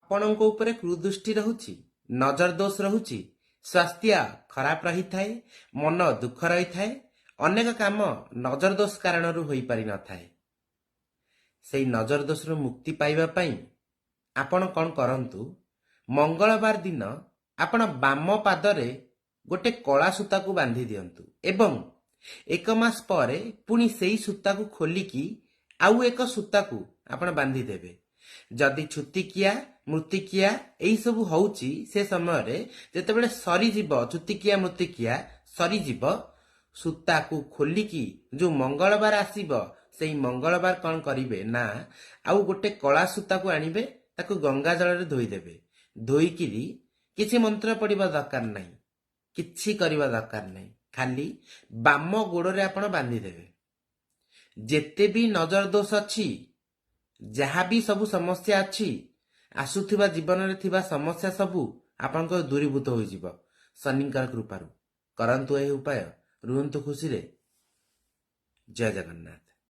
ଆପଣଙ୍କ ଉପରେ କୁଦୃଷ୍ଟି ରହୁଛି, ନଜର ଦୋଷ ରହୁଛି, ସ୍ୱାସ୍ଥ୍ୟ ଖରାପ ରହିଥାଏ, ମନ ଦୁଃଖ ରହିଥାଏ, ଅନେକ କାମ ନଜର ଦୋଷ କାରଣରୁ ହୋଇପାରିନଥାଏ। ସେଇ ନଜର ଦୋଷରୁ ମୁକ୍ତି ପାଇବା ପାଇଁ ଆପଣ କ'ଣ କରନ୍ତୁ, ମଙ୍ଗଳବାର ଦିନ ଆପଣ ବାମ ପାଦରେ ଗୋଟେ କଳା ସୂତାକୁ ବାନ୍ଧି ଦିଅନ୍ତୁ ଏବଂ 1 ମାସ ପରେ ପୁଣି ସେଇ ସୂତାକୁ ଖୋଲିକି ଆଉ ଏକ ସୂତାକୁ ଆପଣ ବାନ୍ଧିଦେବେ। ଯଦି ଛୁତିକିଆ ମୃତ୍ତିକିଆ ଏଇସବୁ ହେଉଛି, ସେ ସମୟରେ ଯେତେବେଳେ ସରିଯିବ, ଛୁତିକିଆ ମୃତ୍ତିକିଆ ସରିଯିବ, ସୂତାକୁ ଖୋଲିକି ଯେଉଁ ମଙ୍ଗଳବାର ଆସିବ, ସେଇ ମଙ୍ଗଳବାର କ'ଣ କରିବେ ନା ଆଉ ଗୋଟେ କଳା ସୂତାକୁ ଆଣିବେ, ତାକୁ ଗଙ୍ଗା ଜଳରେ ଧୋଇଦେବେ। ଧୋଇକିରି କିଛି ମନ୍ତ୍ର ପଡ଼ିବା ଦରକାର ନାହିଁ, କିଛି କରିବା ଦରକାର ନାହିଁ, ଖାଲି ବାମ ଗୋଡ଼ରେ ଆପଣ ବାନ୍ଧିଦେବେ। ଯେତେ ବି ନଜର ଦୋଷ ଅଛି, ଯାହା ବି ସବୁ ସମସ୍ୟା ଅଛି, ଆସୁଥିବା ଜୀବନରେ ଥିବା ସମସ୍ୟା ସବୁ ଆପଣଙ୍କର ଦୂରୀଭୂତ ହୋଇଯିବ ଶନିଙ୍କର କୃପାରୁ। କରନ୍ତୁ ଏହି ଉପାୟ, ରୁହନ୍ତୁ ଖୁସିରେ। ଜୟ ଜଗନ୍ନାଥ।